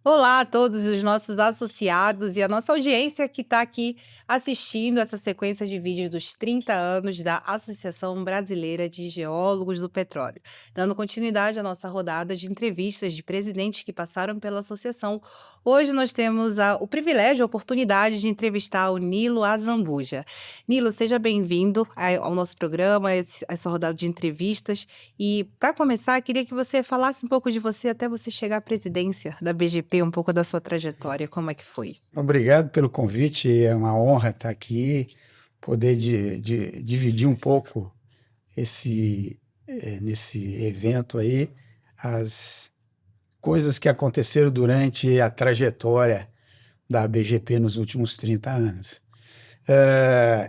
Olá a todos os nossos associados e a nossa audiência que está aqui assistindo essa sequência de vídeos dos 30 anos da Associação Brasileira de Geólogos do Petróleo. Dando continuidade à nossa rodada de entrevistas de presidentes que passaram pela associação, hoje nós temos o privilégio, a oportunidade de entrevistar o Nilo Azambuja. Nilo, seja bem-vindo ao nosso programa, essa rodada de entrevistas. E, para começar, queria que você falasse um pouco de você até você chegar à presidência da BGP, um pouco da sua trajetória, como é que foi? Obrigado pelo convite, é uma honra estar aqui, poder dividir um pouco nesse evento aí, as coisas que aconteceram durante a trajetória da BGP nos últimos 30 anos.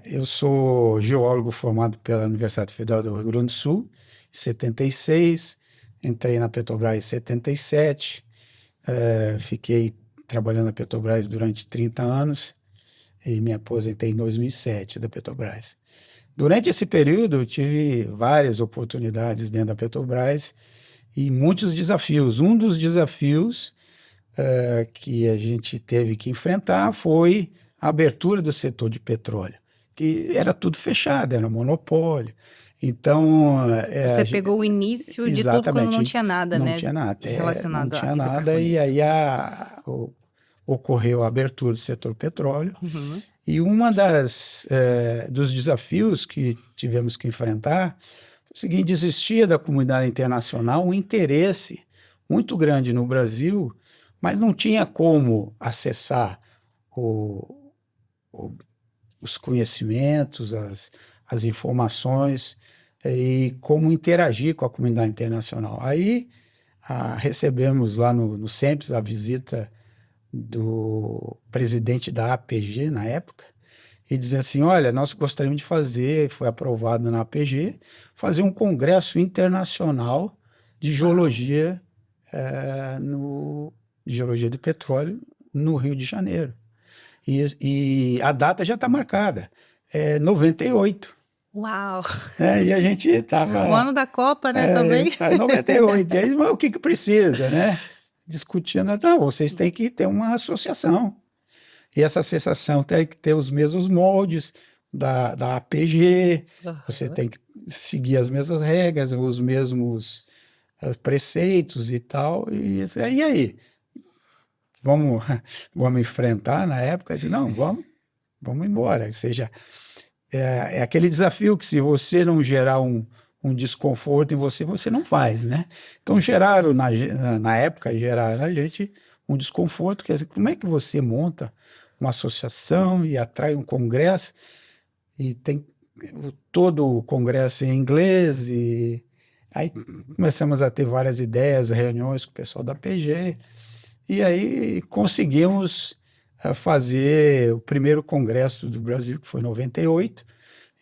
Eu sou geólogo formado pela Universidade Federal do Rio Grande do Sul, em 76, entrei na Petrobras em 77, fiquei trabalhando na Petrobras durante 30 anos e me aposentei em 2007 da Petrobras. Durante esse período, eu tive várias oportunidades dentro da Petrobras e muitos desafios. Um dos desafios que a gente teve que enfrentar foi a abertura do setor de petróleo, que era tudo fechado, era um monopólio. Então, Você pegou o início de tudo quando não exatamente, tinha nada, não né, tinha nada, não relacionado a tinha nada, e hidrocarbonetos. aí ocorreu a abertura do setor petróleo, Uhum. e dos desafios que tivemos que enfrentar foi o seguinte: existia da comunidade internacional um interesse muito grande no Brasil, mas não tinha como acessar o, o, os conhecimentos, as informações e como interagir com a comunidade internacional. Aí recebemos lá no SEMPES a visita do presidente da APG na época e dizer assim: olha, nós gostaríamos de fazer, foi aprovado na APG, fazer um congresso internacional de Uau! geologia, de geologia de petróleo no Rio de Janeiro. E a data já está marcada, é 98. Uau! E a gente O estava ano da Copa, né, também. tá em 98. E aí, mas o que precisa, né? Discutindo, não, vocês têm que ter uma associação. E essa associação tem que ter os mesmos moldes da APG, você Aham. tem que seguir as mesmas regras, os mesmos preceitos e tal. E aí? Vamos, vamos enfrentar na época? Eu disse, não, vamos embora. Ou seja, é aquele desafio que se você não gerar um desconforto em você, você não faz, né? Então geraram, na época, geraram na gente um desconforto, quer dizer, como é que você monta uma associação e atrai um congresso e tem todo o congresso em inglês e aí começamos a ter várias ideias, reuniões com o pessoal da PG e aí conseguimos fazer o primeiro congresso do Brasil, que foi em 98,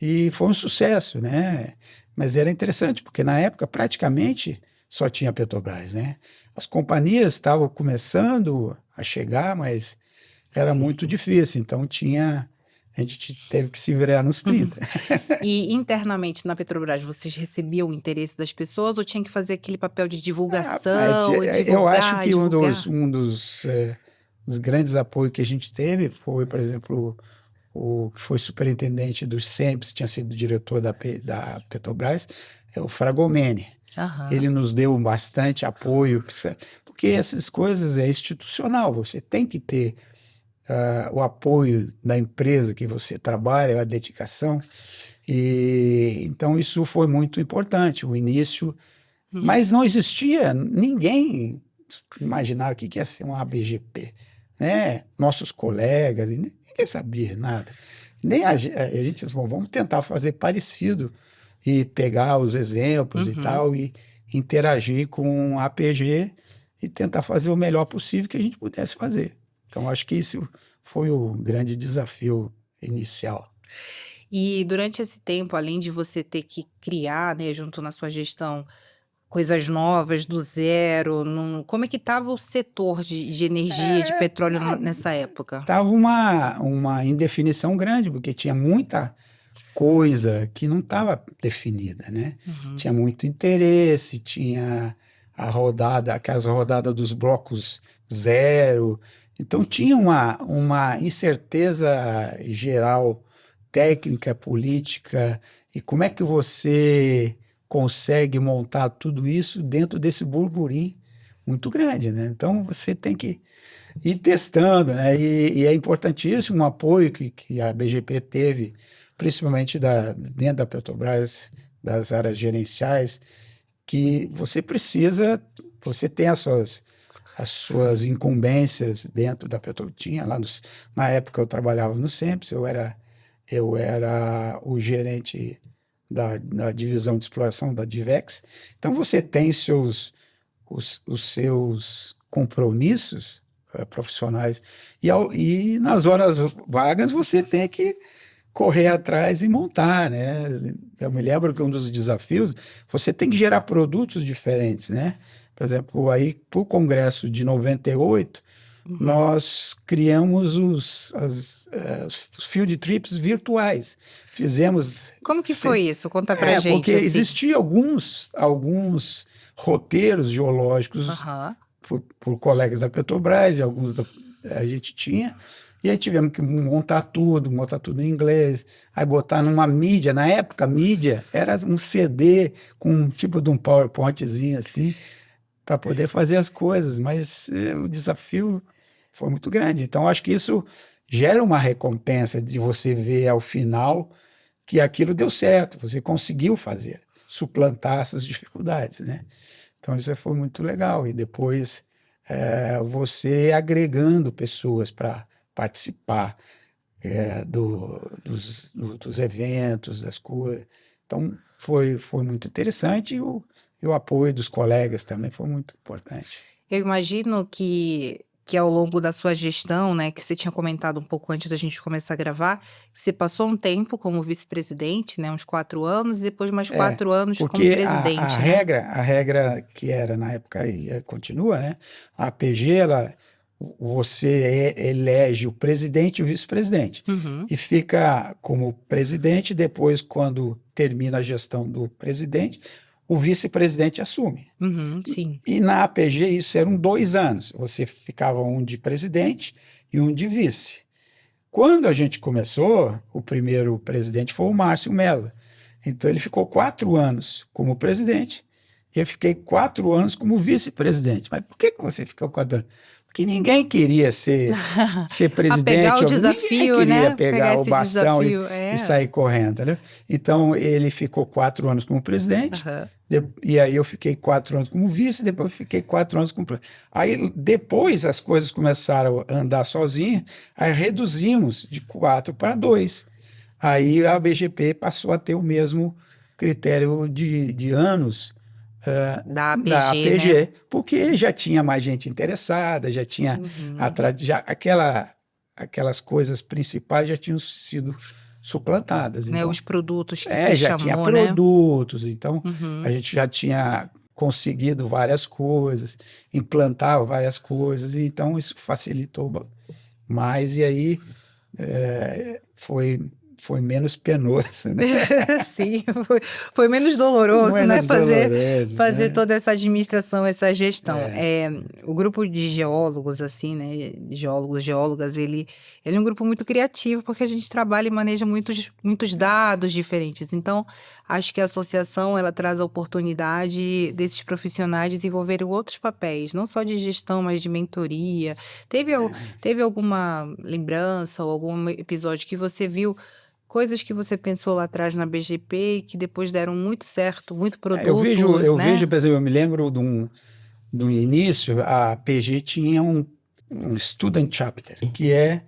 e foi um sucesso, né? Mas era interessante, porque na época praticamente só tinha Petrobras, né? As companhias estavam começando a chegar, mas era muito difícil, então a gente teve que se virar nos Uhum. 30. E internamente na Petrobras, vocês recebiam o interesse das pessoas ou tinha que fazer aquele papel de divulgação, Eu acho divulgar, que divulgar? dos grandes apoios que a gente teve foi, por exemplo, o que foi superintendente do SEMPS, tinha sido diretor da Petrobras, é o Fragomeni. Ele Aham. nos deu bastante apoio, porque essas coisas é institucional, você tem que ter o apoio da empresa que você trabalha, a dedicação, e então isso foi muito importante, o início, Hum. mas não existia, ninguém imaginava o que ia ser uma ABGP, né? Nossos colegas, ninguém sabia nada. Nem a gente disse, bom, vamos tentar fazer parecido e pegar os exemplos e Uhum. tal e interagir com a APG e tentar fazer o melhor possível que a gente pudesse fazer. Então, acho que isso foi o grande desafio inicial. E durante esse tempo, além de você ter que criar, né, junto na sua gestão, coisas novas do zero, como é que estava o setor de energia, de petróleo nessa época? Estava uma indefinição grande, porque tinha muita coisa que não estava definida, né? Uhum. Tinha muito interesse, tinha a rodada, aquelas rodadas dos blocos zero. Então tinha uma incerteza geral, técnica, política, e como é que você consegue montar tudo isso dentro desse burburinho muito grande, né? Então você tem que ir testando, né? E é importantíssimo o apoio que a BGP teve, principalmente dentro da Petrobras, das áreas gerenciais, que você tem as suas incumbências dentro da Petro. Tinha lá na época eu trabalhava no Cenpes, eu era o gerente da divisão de exploração da Divex. Então você tem os seus compromissos profissionais e nas horas vagas você tem que correr atrás e montar, né? Eu me lembro que um dos desafios, você tem que gerar produtos diferentes, né? Por exemplo, aí para o Congresso de 98, Uhum. nós criamos os field trips virtuais. Fizemos. Como que foi isso? Conta pra Porque gente, assim. existiam alguns roteiros geológicos Aham. por colegas da Petrobras, e alguns a gente tinha, e aí tivemos que montar tudo em inglês, aí botar numa mídia. Na época, a mídia era um CD com um tipo de um PowerPointzinho assim, para poder fazer as coisas, mas o desafio foi muito grande. Então, acho que isso gera uma recompensa de você ver ao final que aquilo deu certo, você conseguiu fazer, suplantar essas dificuldades, né? Então, isso foi muito legal. E depois, você agregando pessoas para participar dos eventos, das coisas. Então, foi muito interessante e o apoio dos colegas também foi muito importante. Eu imagino que ao longo da sua gestão, né, que você tinha comentado um pouco antes da gente começar a gravar, que você passou um tempo como vice-presidente, né, uns 4 anos, e depois mais É, 4 anos como porque a presidente, né? regra, a regra que era na época e continua, né? A APG, você elege o presidente e o vice-presidente. Uhum, E fica como presidente, depois, quando termina a gestão do presidente, o vice-presidente assume. uhum, sim. E na APG isso eram 2 anos. Você ficava um de presidente e um de vice. Quando a gente começou, o primeiro presidente foi o Márcio Mello. Então ele ficou 4 anos como presidente e eu fiquei 4 anos como vice-presidente. Mas por que você ficou 4 anos? Porque ninguém queria ser A pegar presidente, o ninguém desafio, queria né? Pegar pegar o esse bastão e, desafio, e é. sair correndo, né? Então ele ficou 4 anos como presidente, Aham. e aí eu fiquei 4 anos como vice, depois eu fiquei 4 anos como presidente. Aí depois as coisas começaram a andar sozinhas, aí reduzimos de 4 para 2. Aí a BGP passou a ter o mesmo critério de anos Da da APG, né? APG, porque já tinha mais gente interessada, já tinha Uhum. já aquelas coisas principais já tinham sido suplantadas. Né, Então, os produtos que você já tinha chamou, né? produtos, então a Uhum. gente já tinha conseguido várias coisas, implantava várias coisas, e então isso facilitou mais, e aí foi menos penoso, né? Sim, foi menos doloroso, né, Menos fazer doloroso, fazer né? toda essa administração, essa gestão. É, O grupo de geólogos, assim, né, geólogos, geólogas, ele é um grupo muito criativo, porque a gente trabalha e maneja muitos dados diferentes. Então, acho que a associação, ela traz a oportunidade desses profissionais desenvolverem outros papéis, não só de gestão, mas de mentoria. Teve al teve alguma lembrança ou algum episódio que você viu coisas que você pensou lá atrás na BGP e que depois deram muito certo, muito Eu vejo, produto, eu né? vejo, por exemplo, eu me lembro do início, a PG tinha um Student Chapter, que é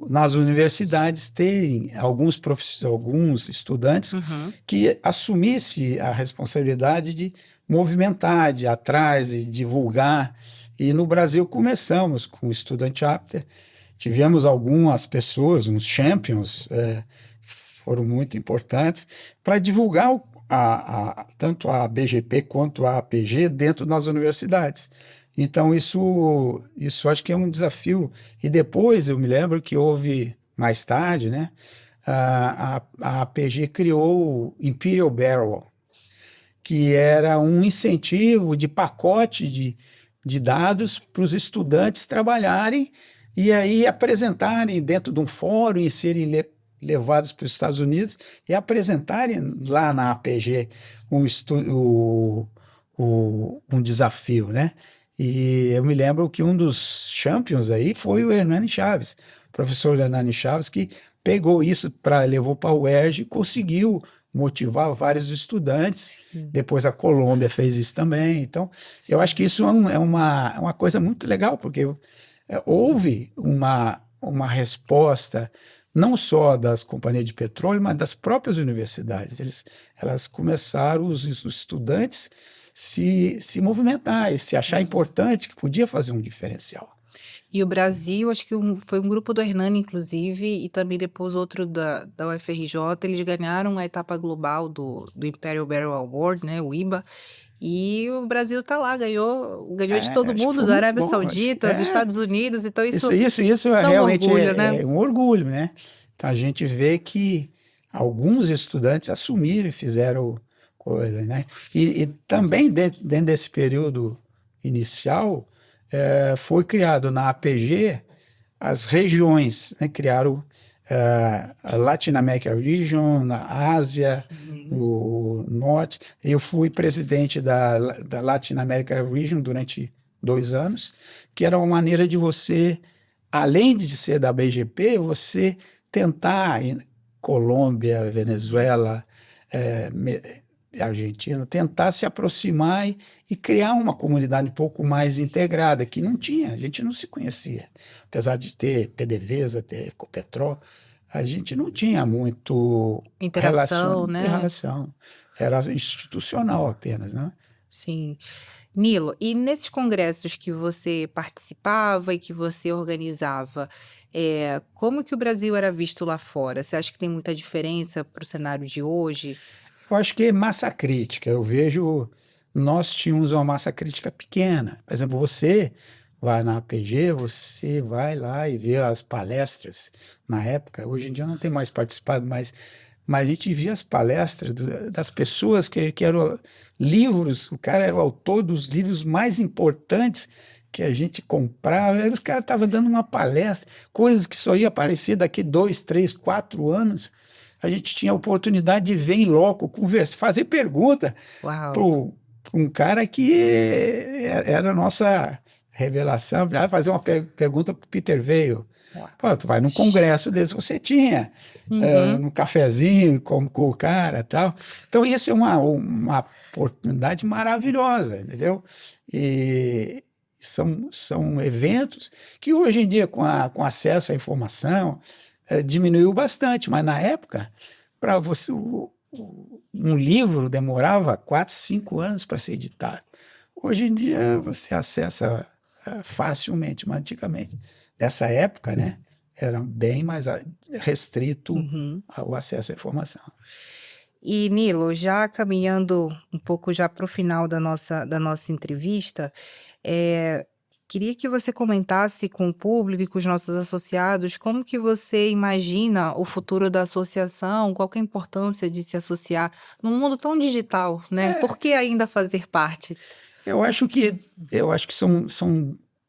nas universidades terem alguns estudantes Uhum, que assumisse a responsabilidade de movimentar, de ir atrás e divulgar. E no Brasil começamos com o Student Chapter, tivemos algumas pessoas, uns champions, foram muito importantes para divulgar tanto a BGP quanto a APG dentro das universidades. Então, isso acho que é um desafio. E depois eu me lembro que houve, mais tarde, né, a APG criou o Imperial Barrel, que era um incentivo de pacote de dados para os estudantes trabalharem e aí apresentarem dentro de um fórum e serem levados para os Estados Unidos e apresentarem lá na APG um desafio, né? E eu me lembro que um dos champions aí foi o Hernani Chaves, o professor Hernani Chaves, que pegou isso, levou para o UERJ e conseguiu motivar vários estudantes. Depois a Colômbia fez isso também. Então, eu acho que isso é uma coisa muito legal, porque houve uma resposta não só das companhias de petróleo, mas das próprias universidades. Elas começaram, os estudantes, se movimentar e se achar importante, que podia fazer um diferencial. E o Brasil, acho que foi um grupo do Hernani, inclusive, e também depois outro da UFRJ, eles ganharam a etapa global do Imperial Barrel Award, né, o IBA, e o Brasil tá lá, ganhou de todo Acho que mundo, foi da muito Arábia bom. Saudita, dos Estados Unidos, então Isso isso dá um realmente orgulho, né? é um orgulho, né? Então a gente vê que alguns estudantes assumiram e fizeram coisa, né? E também dentro desse período inicial, foi criado na APG as regiões, né? Criaram a Latin America Region, na Ásia, o Norte. Eu fui presidente da Latin America Region durante 2 anos, que era uma maneira de você, além de ser da BGP, você tentar em Colômbia, Venezuela, Argentina, tentar se aproximar e criar uma comunidade um pouco mais integrada, que não tinha, a gente não se conhecia. Apesar de ter PDVSA, ter Ecopetrol, a gente não tinha muito Interação, né? relação. Era institucional apenas, né? Sim. Nilo, e nesses congressos que você participava e que você organizava, como que o Brasil era visto lá fora? Você acha que tem muita diferença para o cenário de hoje? Eu acho que é massa crítica. Eu vejo, nós tínhamos uma massa crítica pequena. Por exemplo, você vai na APG, você vai lá e vê as palestras na época. Hoje em dia eu não tenho mais participado, mas a gente via as palestras das pessoas que eram livros, o cara era o autor dos livros mais importantes que a gente comprava. Aí os caras estavam dando uma palestra, coisas que só ia aparecer daqui 2, 3, 4 anos. A gente tinha a oportunidade de ver em loco, conversar, fazer pergunta para Uau! um cara que era a nossa revelação. Fazer uma pergunta para o Peter Veio. Pô, tu vai num congresso desse, você tinha Uhum. no cafezinho com o cara e tal. Então, isso é uma oportunidade maravilhosa, entendeu? E são eventos que hoje em dia, com acesso à informação, diminuiu bastante, mas na época, para você, um livro demorava 4, 5 anos para ser editado. Hoje em dia você acessa facilmente, mas antigamente, nessa época, né, era bem mais restrito Uhum. o acesso à informação. E Nilo, já caminhando um pouco já para o final da nossa entrevista, queria que você comentasse com o público e com os nossos associados como que você imagina o futuro da associação, qual que é a importância de se associar num mundo tão digital, né? Por que ainda fazer parte? Eu acho que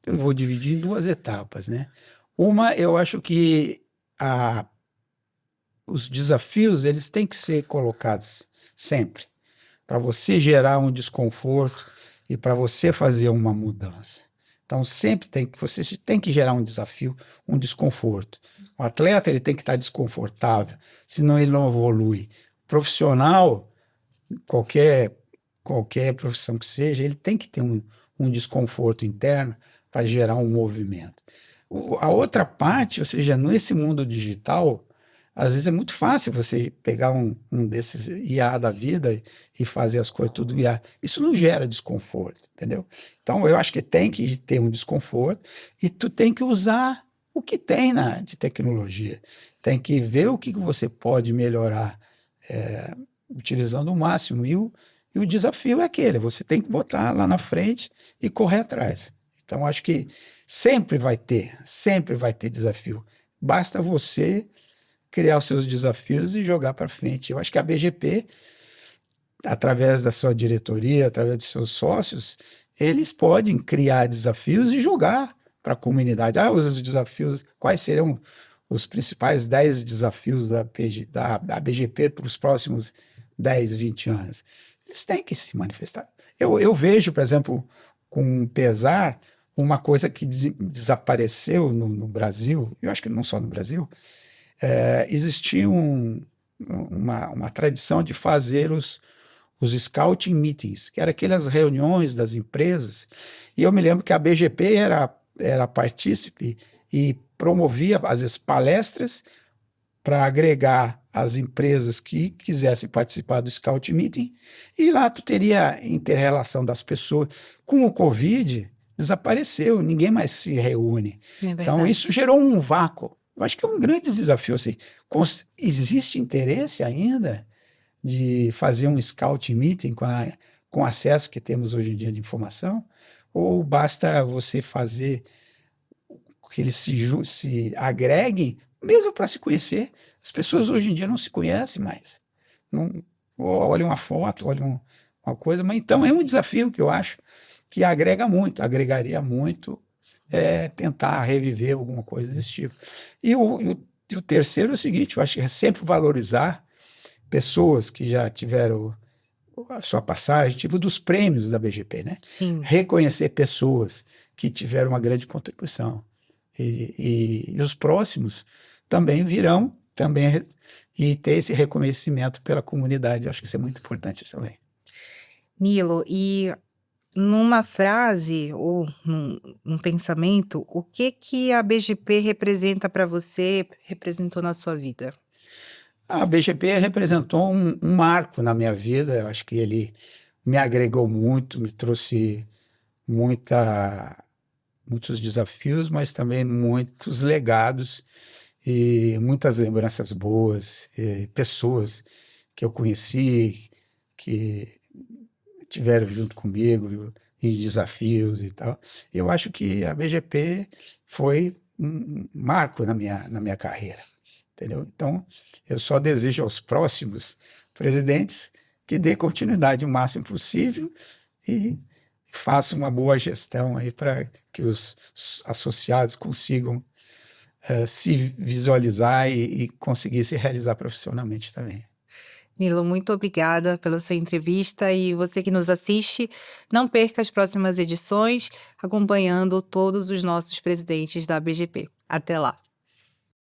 eu vou dividir em 2 etapas, né? Uma, eu acho que os desafios eles têm que ser colocados sempre para você gerar um desconforto e para você fazer uma mudança. Então sempre você tem que gerar um desafio, um desconforto. O atleta ele tem que estar desconfortável, senão ele não evolui. O profissional, qualquer profissão que seja, ele tem que ter um desconforto interno para gerar um movimento. A outra parte, ou seja, nesse mundo digital, às vezes é muito fácil você pegar um desses IA da vida e fazer as coisas tudo IA. Isso não gera desconforto, entendeu? Então, eu acho que tem que ter um desconforto e tu tem que usar o que tem de tecnologia. Tem que ver o que você pode melhorar utilizando o máximo. E o desafio é aquele, você tem que botar lá na frente e correr atrás. Então, acho que sempre vai ter desafio. Basta você criar os seus desafios e jogar para frente. Eu acho que a BGP através da sua diretoria, através de seus sócios, eles podem criar desafios e jogar para a comunidade. Os desafios, quais serão os principais 10 desafios da BGP para os próximos 10, 20 anos? Eles têm que se manifestar. Eu vejo, por exemplo, com pesar, uma coisa que desapareceu no Brasil, eu acho que não só no Brasil, existia uma tradição de fazer os scouting meetings, que eram aquelas reuniões das empresas, e eu me lembro que a BGP era partícipe e promovia, às vezes, palestras para agregar as empresas que quisessem participar do Scout Meeting, e lá tu teria inter-relação das pessoas. Com o Covid, desapareceu, ninguém mais se reúne. É Então, verdade. isso gerou um vácuo. Eu acho que é um grande desafio. Assim, existe interesse ainda de fazer um Scout Meeting com acesso que temos hoje em dia de informação? Ou basta você fazer que eles se agreguem, mesmo para se conhecer? As pessoas hoje em dia não se conhecem mais. Não, olham uma foto, olham uma coisa, mas então é um desafio que eu acho que agregaria muito, tentar reviver alguma coisa desse tipo. E o terceiro é o seguinte, eu acho que é sempre valorizar pessoas que já tiveram a sua passagem, tipo dos prêmios da BGP, né? Sim. Reconhecer pessoas que tiveram uma grande contribuição. E os próximos também virão e ter esse reconhecimento pela comunidade. Eu acho que isso é muito importante também. Nilo, e numa frase ou num pensamento, o que a BGP representa para você, representou na sua vida? A BGP representou um marco na minha vida. Eu acho que ele me agregou muito, me trouxe muitos desafios, mas também muitos legados e muitas lembranças boas, pessoas que eu conheci, que tiveram junto comigo em desafios e tal. Eu acho que a BGP foi um marco na minha carreira, entendeu? Então, eu só desejo aos próximos presidentes que dê continuidade o máximo possível e faça uma boa gestão aí para que os associados consigam se visualizar e conseguir se realizar profissionalmente também. Nilo, muito obrigada pela sua entrevista e você que nos assiste, não perca as próximas edições acompanhando todos os nossos presidentes da BGP. Até lá.